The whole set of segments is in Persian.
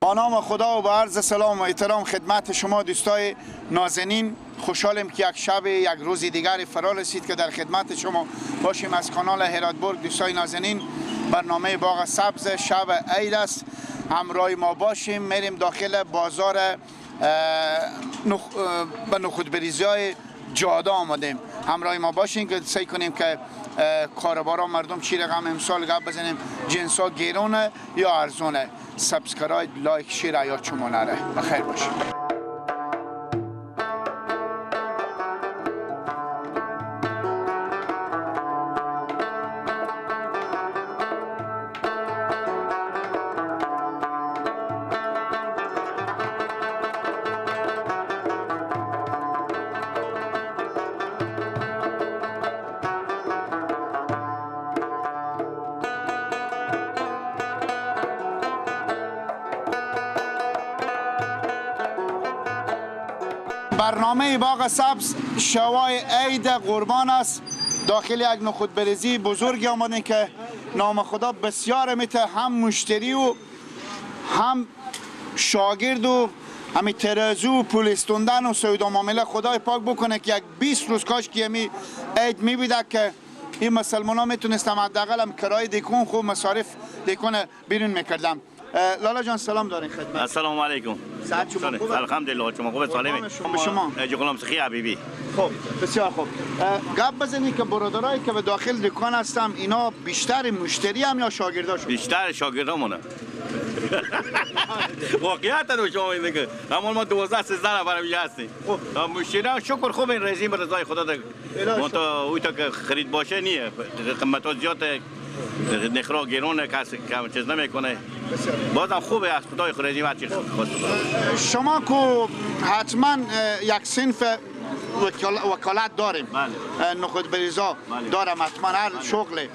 با نام خدا و با عرض سلام و احترام خدمت شما دوستای نازنین، خوشحالم که یک شب یک روز دیگر فرا رسید که در خدمت شما باشیم از کانال هراتبورگ. دوستای نازنین، برنامه باغ سبز شب عید است، همراه ما باشیم. میریم داخل بازار به نخودبریزی های جاده آمدیم، همراه ما باشیم که سعی کنیم که کاربارا مردم چی رقم امسال گپ بزنیم، جنس ها گیرونه یا ارزونه. سابسکرایب، لایک، شیر یا شما نره. بخیر باشید. برنامه باغ سبز شوای عید قربان است. داخل یک نخودبریزی بزرگی آمدیم که نام خدا بسیار میته، هم مشتری و هم شاگرد و همین ترازو و پولیستوندن و سودا معامله. خدای پاک بکنه که یک 20 روز کاش که همی عید میبیده که این مسلمان ها میتونستم حداقل هم کرای دیکون خوب مصارف دیکون بیرون میکردم. لالا جان سلام دارین خدمت. السلام علیکم. صحت شما خوبه؟ الحمدلله. شما خوبه؟ سالمی؟ شما غلام سخی حبیبی. خب بسیار خوب. گپ بزنید که برادرایی که به داخل دکان هستم اینا بیشتر مشتری هم یا شاگرداشون؟ بیشتر شاگردامونه. واقعیت دو شما اینه که همون ما 12 13 نفر اینجا هستیم. مشتری شکر خوب این رژیم رضای خدا ده. ما تا اوی تا که خرید باشه نیه، قیمتا زیاد نخرا گیرونه، کسی کم چیز نمیکنه. بازم خوبه از خدای رژیم هر چی خواست. شما کو حتما یک صنف وکالت داریم. نخودبریزا دارم حتما هر شغله.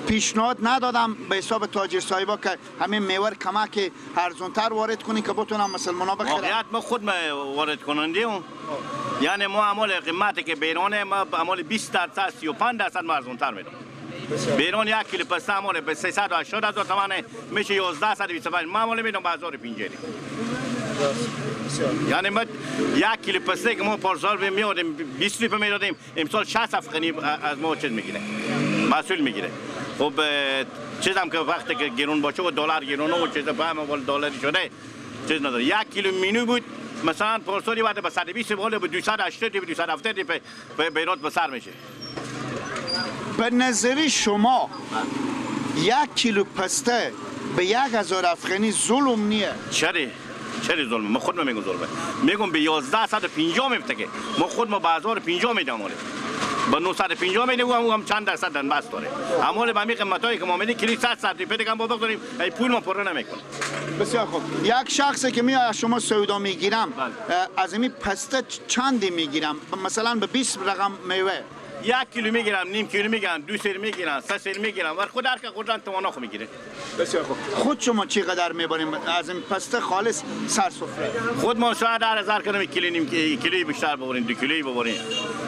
پیشنهاد ندادم به حساب تاجر صاحبا که همین میوه کمک ارزانتر وارد کنی که بتونم مسلمانا بخرن. واقعیت ما خود وارد کنندیم، یعنی ما عمل قیمتی که بیرونه ما عمل 20% 35% ما ارزانتر میدم. بیرون 1 کیلو پسته عمل به 380,000 تومان میشه 1125. ما عمل میدم به 1050. یعنی ما 1 کیلو پسته که ما پارسال میادیم 20 روپیه میدادیم، امسال 60 افغانی از ما چیز میگیره، مسئول میگیره. خب چیزم که وقتی که گرون باشه و دلار گرونه و چیز فهم اول دلاری شده چیز نداره. 1 کیلو مینو بود مثلا پارسالی بعد به 120 بالا به 280 به 270 به بیرات به سر میشه. به نظری شما 1 کیلو پسته به 1000 افغانی ظلم نیه؟ چرا ظلمه؟ ما خود میگم ظلمه. میگم به 1150 میفتگه. ما خود ما به 1050 میدم ماله. با 950 میدیم و هم چند درصد دن بس داره. امال به همین قیمتایی که ما میدیم کلی 100 روپیه دیگه با بگذاریم ای پول ما پر نمیکنه. بسیار خوب. یک شخصی که از شما سودا میگیرم از این پسته چندی میگیرم؟ مثلا به 20 رقم میوه 1 کیلو میگیرم، نیم کیلو میگیرم، 2 سر میگیرم، 3 سر میگیرم. ور خود هر که خودن تواناخ میگیره. بسیار خوب. خود شما چقدر میبریم از این پسته خالص سر سفره؟ خود ما شاید 1000 کنیم کیلو نیم کیلویی بیشتر ببریم، 2 کیلویی ببریم.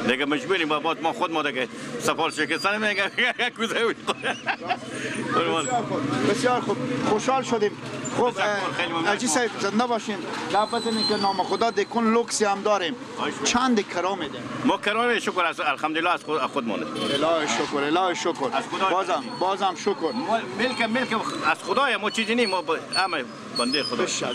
دیگه مجبوریم با ما خود ما دیگه سفال شکستن میگم کوزه وی. بسیار خوب. خوشحال شدیم. خب اجی صاحب زنده باشین. لابد که نام خدا دکون لوکسی هم داریم. چند کرا میده؟ ما کرا شکر از الحمدلله از خود مونه. الهی شکر، الهی شکر. بازم شکر. ملک از خدای ما چیزی نیم، ما همه بنده خدا. بشر.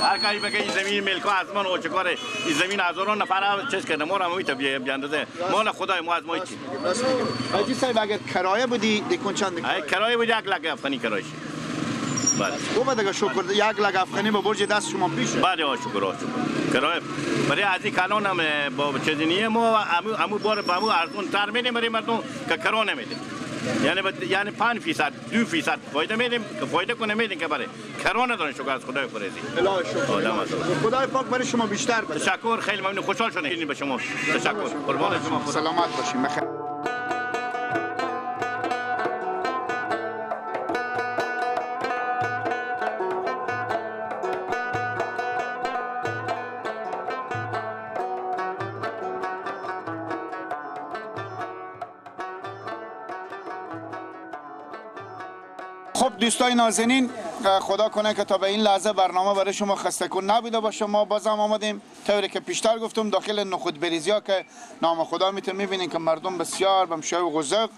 هر کاری بگه این زمین ملک از من و چه کاره این زمین هزاران نفر چیز کرده ما رو میت بیاندازه. مال خدای ما از ما چی. اجی صاحب اگر کرایه بودی دکون چند؟ کرایه بود 1 لک افغانی کرایه. بله. خوبه دیگه شکر. 1 لک افغانی به برج دست شما پیشه. بله شکر. کرایه برای از این کانون هم با چیزی نیه ما همو بار با همو ارزون تر میدیم برای مردم که کرایه نمیدیم. یعنی 5% 2% فایده میدیم که فایده کنه میدیم که برای کرایه ندارن. شکر از خدای فرزی. الهی شکر. خدای پاک برای شما بیشتر بده. تشکر. خیلی ممنون. خوشحال شدیم به شما. تشکر. قربان شما. سلامت باشین. بخیر. خب دوستای نازنین، خدا کنه که تا به این لحظه برنامه برای شما خسته کن نبوده باشه. ما بازم آمدیم طوری که پیشتر گفتم داخل نخود بریزی ها که نام خدا میبینین که مردم بسیار به شوق و ذوق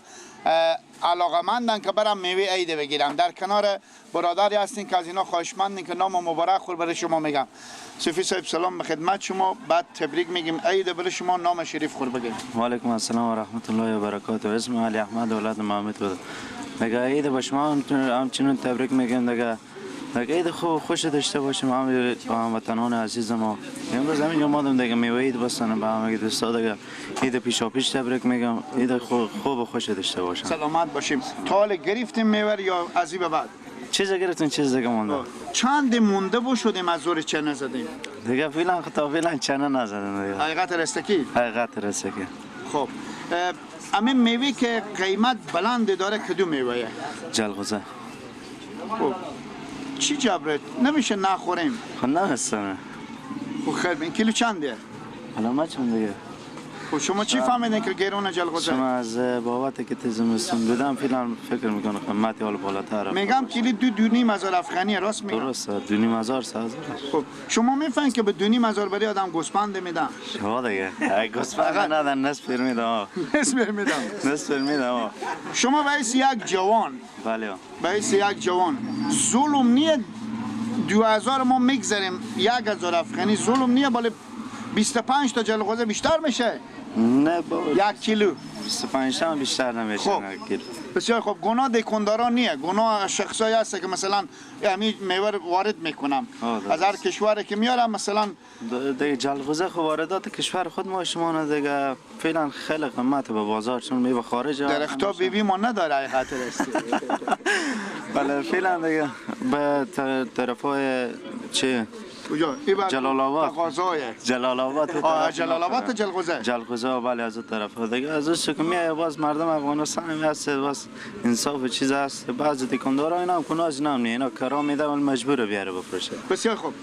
علاقمندن که برم میوه عید بگیرم. در کنار برادری هستین که از اینا خواهشمندین که نام مبارک خور برای شما میگم. صوفی صاحب سلام به خدمت شما، بعد تبریک میگیم عید برای شما، نام شریف خور بگیم. و علیکم السلام و رحمت الله و برکاته. اسم علی احمد اولاد محمد بود. دیگه عید با شما همچنین تبریک میگم. دیگه عید خوش داشته باشیم هموطنان عزیز ما. امروز همین اومدم دیگه میوه عید بستنم به همه دوستا. دیگه عید پیشاپیش تبریک میگم. عید خوب و خوش داشته باشیم. سلامت باشیم. تا حال گرفتیم میوه یا از این به بعد؟ چیز گرفتین چیز دیگه مونده. چند مونده و شدیم از زور چنه زدیم؟ دیگه فعلا چنه نزدیم دیگه. حقیقت رستکی؟ حقیقت رستکی. خب همین میوه که قیمت بلند داره کدوم میوه؟ جلغوزه. خب چی جبرت؟ نمیشه نخوریم؟ خب نمیستانه. خب خیلی این کیلو چنده؟ حالا ما چون دیگه. خب شما چی فهمیدین که گرونه جلغوزه؟ شما از بابت که تزمستون بودم فعلا فکر میکنم قیمت حال بالاتر. میگم کیلو 2.5 افغانی راست میگم؟ درسته 2.5 ساز. خب شما میفهمین که به 2.5 برای آدم گوسفند میدن؟ شما دیگه گوسفند ندن نصف میدم. نصف میدم. شما باید یک جوان. بله. باید یک جوان. ظلم نیه 2000 ما میگذاریم 1000 افغانی ظلم نیه، ولی 25 تا جلغوزه بیشتر میشه؟ نه بابا. 1 کیلو 25 تا بیشتر نمیشه. خب. بسیار خوب. گناه دکانداران نیه، گناه شخصایی هست که مثلا همین میوه وارد میکنم از هر کشوری که میارم. مثلا دیگه جلغوزه خب واردات کشور خود ما شما نه فعلا خیلی قیمت به بازار چون میوه خارج درختا بیبی ما نداره حقیقت است. بله فعلا دیگه به طرفای چه کجا؟ جلال آباد. جلال آباد جلغوزه بله از اون طرف دیگه. از اون که میای باز مردم افغانستان هم هست، باز انصاف چیز هست. بعضی دکاندارا اینا هم کناز نام نه، اینا کرا میده و مجبور بیاره بفروشه. بسیار خوب.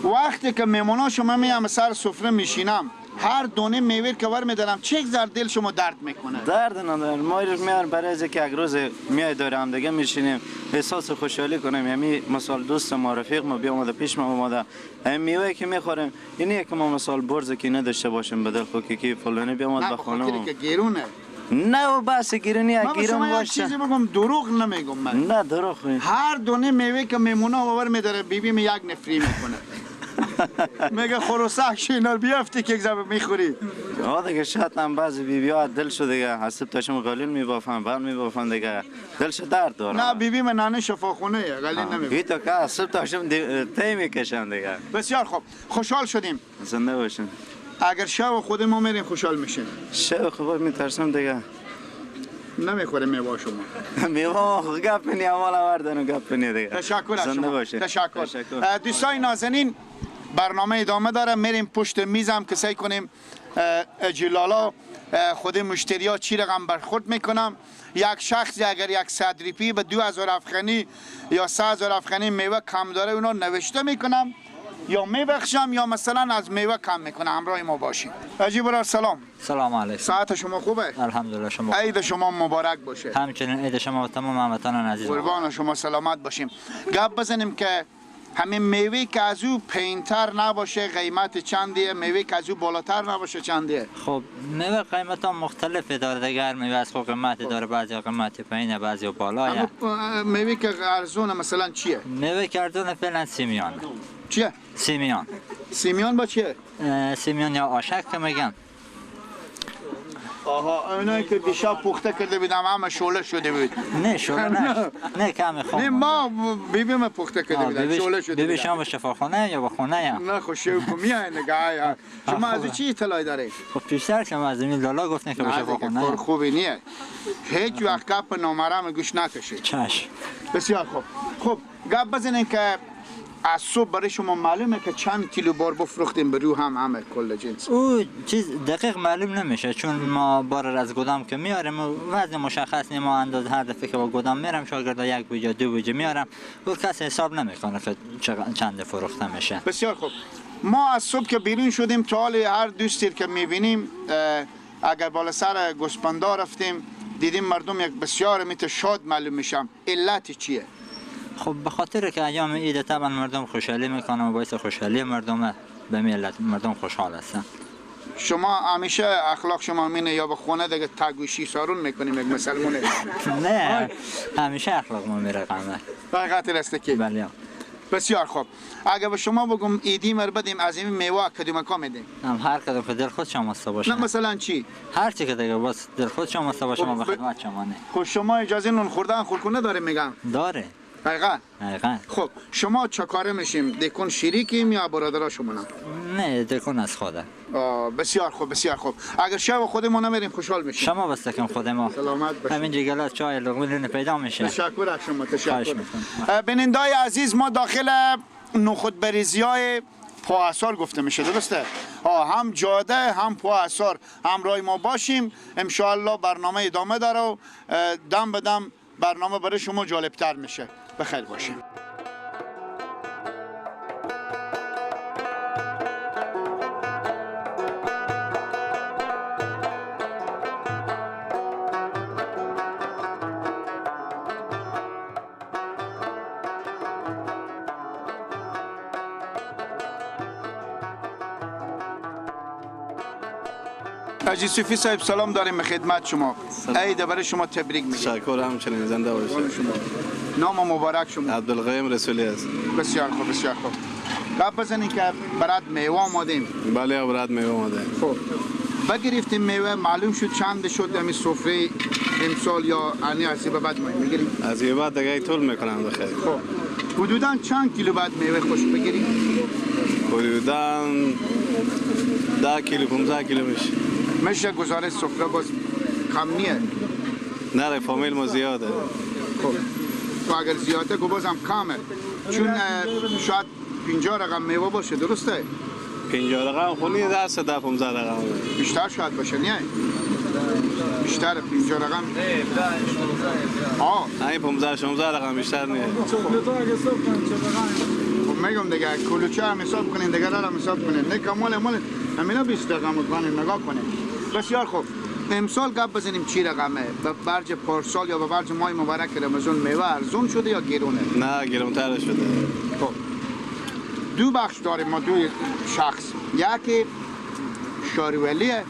وقتی که میمونا شما میام سر سفره میشینم، هر دونه میوه که ور میدارم چه زر دل شما درد میکنه؟ درد نداره. ما میار برای از که یک روز میای دور هم دیگه میشینیم احساس خوشحالی کنیم. یعنی مثال دوست ما رفیق ما بیامده پیش ما اومده این میوه که میخوریم اینه که ما مثال برز که نداشته باشیم بدل خو که فلانی بیامد به خانه نه که گیرونه. نه و بس گیرونی گیرون باشه. چیزی بگم دروغ نمیگم من. نه دروغ. هر دونه میوه که میمونه ور میداره بیبی می یک نفری میکنه. میگه خروسک شینال بیافتی که یک زبه میخوری. دیگه شاید هم بعضی بیبی‌ها دل شو دیگه حسب تاشم قلیل میبافن بعد میبافن دیگه دلش درد داره. نه بیبی من نانه شفاخونه قلیل نمیبافن. تو که حسب تاشم تی میکشن دیگه. بسیار خوب. خوشحال شدیم. زنده باشین. اگر شب خود ما میریم خوشحال میشیم. شب خود میترسم دیگه. نمیخوره میوه شما. میوه گپ نی اول آوردن گپ نی دیگه. تشکر از زنده شما. باشین. تشکر. دوستای نازنین برنامه ادامه داره. میریم پشت میزم که سعی کنیم جلالا خود مشتری ها چی رقم برخورد میکنم. یک شخصی اگر یک صدریپی به 2000 افغانی یا 3000 افغانی میوه کم داره اونا نوشته میکنم یا میبخشم یا مثلا از میوه کم میکنم. همراه ما باشین. حاجی برادر سلام. سلام علیکم. ساعت شما خوبه؟ الحمدلله. شما عید شما مبارک باشه. همچنین عید شما و تمام هموطنان عزیز. قربان شما سلامت باشیم. گپ بزنیم که همین میوه که از او پایین‌تر نباشه قیمت چندیه، میوه که از او بالاتر نباشه چندیه؟ خب میوه قیمت ها مختلفه داره دیگه. هر میوه از خود قیمت داره، بعضی قیمت پایینه بعضی بالایه. میوه که ارزونه مثلا چیه؟ میوه که ارزونه فعلا سیمیان. چیه؟ سیمیان. سیمیان با چیه؟ سیمیان یا آشک که میگن. آها اونایی که دیشب پخته کرده بودم همه شعله شده بود. نه شعله نه. نه کمی خوب. نه ما بیبیم پخته کرده بودم شعله شده. بیبی شما به شفاخانه یا به خونه یا؟ نه خوشی میای نگاه. شما از چی اطلاعی دارید؟ خب پیشتر شما از این لالا گفتن که به شفاخانه. کار خوبی نیه. هیچ وقت گپ نامرام گوش نکشید. چش. بسیار خوب. خب گپ بزنین که از صبح برای شما معلومه که چند کیلو بار بفروختیم به رو همه کل جنس؟ او چیز دقیق معلوم نمیشه چون ما بار از گودام که میاریم وزن مشخص نیست. ما انداز هر دفعه که با گودام میرم شاگردا یک بوجه دو بوجه میارم و کس حساب نمیکنه که چند فروخته میشه. بسیار خوب. ما از صبح که بیرون شدیم تا حال هر دوستی که میبینیم اگر بالا سر گوسپندا رفتیم دیدیم مردم یک بسیار میت شاد معلوم میشم، علت چیه؟ خب به خاطر که ایام عید طبعا مردم خوشحالی میکنن و باعث خوشحالی مردم به ملت مردم خوشحال هستن. شما همیشه اخلاق شما مینه یا به خونه دیگه تگوشی سارون میکنیم یک مسلمونه؟ نه همیشه اخلاق ما میره قمر. حقیقت راسته که بله. بسیار خوب. اگه به شما بگم ایدی مر بدیم از این میوه کدوم کا میدیم؟ هم هر کدوم که دل خود شما است باشه. نه مثلا چی؟ هر چی که دیگه بس دل خود شما است باشه ما به خدمت شما نه. خب شما اجازه نون خوردن خورکنه داره میگم. داره. حقیقت. خب شما چه کاره میشیم؟ دیکن شریکیم یا برادرها شما نه دیکن از خوده. بسیار خوب بسیار خوب. اگر شب خودمون نمیریم خوشحال میشیم. شما بس کم خود ما. سلامت باشید. همین جگلات چای لغمون پیدا میشه. تشکر از شما تشکر. بینندای عزیز ما داخل نخود بریزیای پااسار گفته میشه درسته؟ هم جاده هم پااسار همراه ما باشیم. ان الله برنامه ادامه داره و دم به دم برنامه برای شما جالبتر میشه. بخیر باشیم. حاجی صوفی صاحب سلام داریم به خدمت شما. عید برای شما تبریک میگم. تشکر همچنین زنده باشید. نام مبارک شما؟ عبدالقیم رسولی است. بسیار خوب بسیار خوب. قبل بزنین که برات میوه آمادیم. بله برات میوه آماده. خب بگرفتیم میوه معلوم شد چند شد همین سفره امسال یا انی از به بعد میگیریم؟ از یه بعد دیگه طول میکنم بخیر. خب حدوداً چند کیلو بعد میوه خوش بگیریم؟ حدوداً 10 کیلو 15 کیلو میشه گزارش سفره باز کم نیه؟ نه فامیل ما زیاده. خب تو اگر زیاده که بازم کمه چون شاید 50 رقم میوه باشه درسته؟ 50 رقم خونی دست 10 15 رقم بیشتر شاید باشه نه؟ بیشتر 50 رقم این 15 16 رقم بیشتر نیه. خب میگم دیگه کلوچه هم حساب کنین دیگه هم حساب کنین نه کمال همینا 20 رقم کنین نگاه کنین. بسیار خوب. امسال گپ بزنیم چی رقمه؟ به برج پارسال یا به برج ماه مبارک رمضان میوه ارزون شده یا گرونه؟ نه گرونتر شده. خب دو بخش داریم ما، دو شخص، یکی شارولیه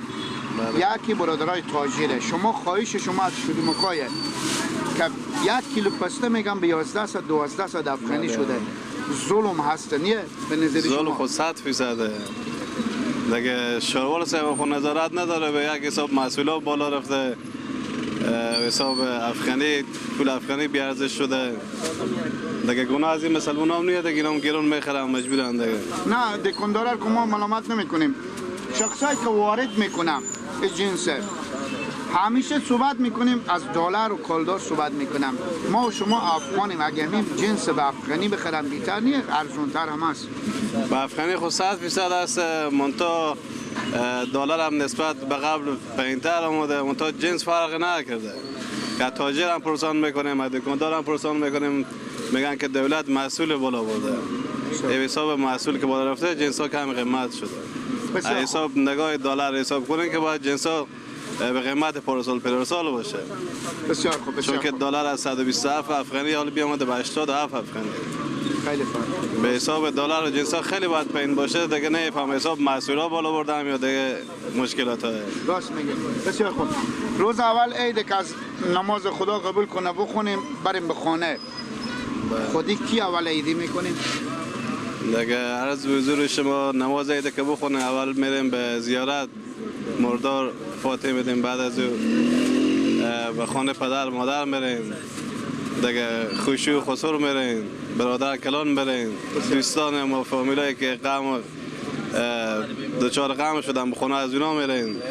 یکی برادرای تاجره. شما خواهش شما از کدومکایه که 1 کیلو پسته میگم به 11 تا 12 تا افغانی شده. ظلم هست نیه به نظر شما؟ ظلم خود 100%. دیگه شاروال صاحب خود نظارت نداره به یک حساب مسئولا بالا رفته، حساب افغانی پول افغانی بیارزش شده. دیگه گناه از این مسلمان هم نیه دیگه هم گرون میخرن مجبورن دیگه. نه دکاندارا که ما ملامت نمیکنیم، شخصایی که وارد میکنم از جنس همیشه صحبت میکنیم از دلار و کالدار صحبت میکنم. ما و شما افغانیم، اگه همین جنس به افغانی بخرم بیتر نیه ارزونتر هم هست. به افغانی خود 100% است، منتها دلار هم نسبت به قبل پایین‌تر آمده، منتها جنس فرق نکرده. که تاجر هم پرسان میکنیم، دکاندار هم پرسان میکنیم، میگن که دولت محصول بالا برده. به حساب محصول که بالا رفته جنس ها کم قیمت شده. حساب نگاه دلار حساب کنیم که باید جنس ها به قیمت پارسال باشه. بسیار خوب. چون که دلار از 127 افغانی حالا بیامده به 87 افغانی. خیلی فرق. به حساب دلار و جنس ها خیلی باید پایین باشه دیگه نمیفهم حساب محصولا بالا بردم یا دیگه مشکلات های. راست میگه. بسیار خوب. روز اول عید که از نماز خدا قبول کنه بخونیم بریم به خانه. خودی کی اول عیدی میکنیم؟ دیگه عرض به حضور شما نماز عید که بخونه اول میریم به زیارت مردار فاتحه میدیم، بعد از او به خانه پدر مادر میریم، دیگه خوشی و خسور میریم، برادر کلان میریم، دوستان ما فامیلایی که غم دوچار غم شدن به خانه از اونا میریم.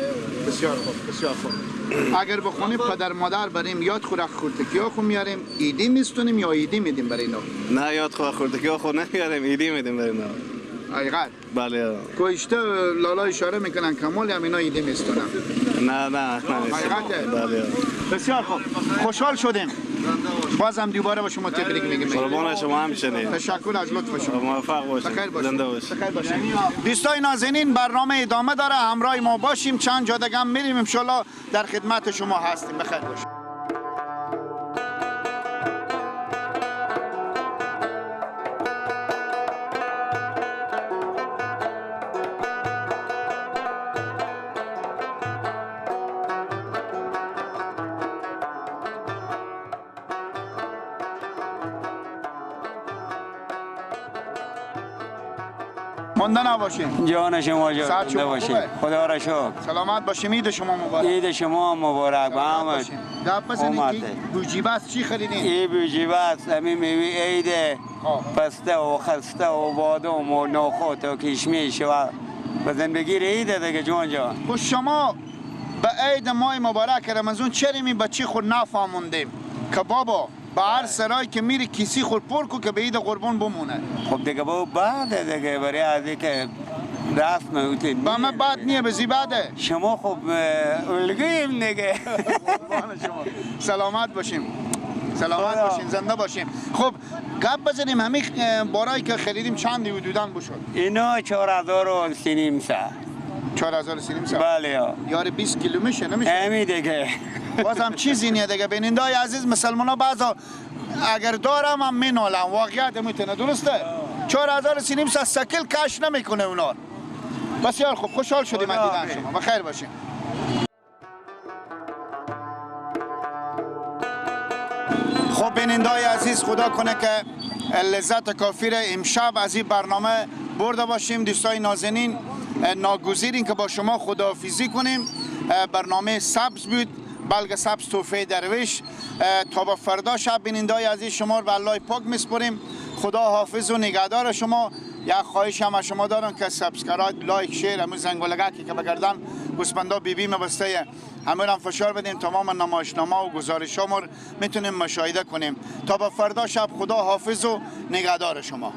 بسیار خوب بسیار خوب. اگر به خانه پدر مادر بریم یاد خورد خورتکی ها خود میاریم ایدی میستونیم یا ایدی میدیم برای اینا؟ نه یاد خورد خورتکی ها خود نمیاریم، ایدی میدیم برای اینا. حقیقت؟ بله. کوشته لالا اشاره میکنن کمال هم اینا ایدی میستونن. نه حقیقته؟ بله. بسیار خوب. خوشحال شدیم. بازم دوباره با شما تبریک میگیم. قربان شما همچنین. تشکر از لطف شما. موفق باشید. بخیر باشید. زنده باشید. بخیر باشید. دوستای نازنین برنامه ادامه داره، همراه ما باشیم، چند جا دیگه هم میریم ان شاءالله در خدمت شما هستیم. بخیر باشید. مانده نباشین. جان شما ساعت زنده شما باشید. خوبه؟ خدا را شکر. سلامت باشیم. عید شما مبارک. عید شما مبارک. با سلامت همه باشین. گپ بزنید که بوجیبه است چی خریدین؟ این بوجیبه است. همین میوه عید پسته و خسته و بادام و نخود و کشمیش و بزن بگیر عید دیگه جان جان. خب شما به عید ماه مبارک رمضان چرا می بچی خود نفهموندیم که بابا به هر سرای که میری کیسی خود پر کو که به عید قربان بمونه؟ خب دیگه با بعد دیگه برای از که رسم اوتی با من بعد نیه بزی بعده. شما خب الگویم دیگه. سلامت باشیم. سلامت باشین، زنده باشیم. خب گپ بزنیم همین بارایی که خریدیم چندی حدوداً بشد؟ اینا 4300 4300 سال. بله یا یار 20 کیلو میشه نمیشه؟ همین دیگه. بازم چیزی نیه دیگه. بینندای عزیز مسلمانا بعضا اگر دارم هم مینالم، واقعیت میتونه درسته؟ 4300 سکل کش نمیکنه اونا. بسیار خوب، خوشحال شدیم از دیدن شما. بخیر باشین. خب بینندای عزیز، خدا کنه که لذت کافی را امشب از این برنامه برده باشیم. دوستای نازنین، ناگزیریم که با شما خداحافظی کنیم. برنامه سبز بود، بلگ سبز توفه درویش. تا با فردا شب بینندای عزیز شما رو به الله پاک میسپاریم. خدا حافظ و نگهدار شما. یک خواهش هم از شما دارم که سابسکرایب، لایک، شیر، همون زنگولگکی که بگردن گوسفندا بیبی مبسته همون هم فشار بدیم. تمام نمایشنامه و گزارش ها میتونیم مشاهده کنیم. تا با فردا شب خدا حافظ و نگهدار شما.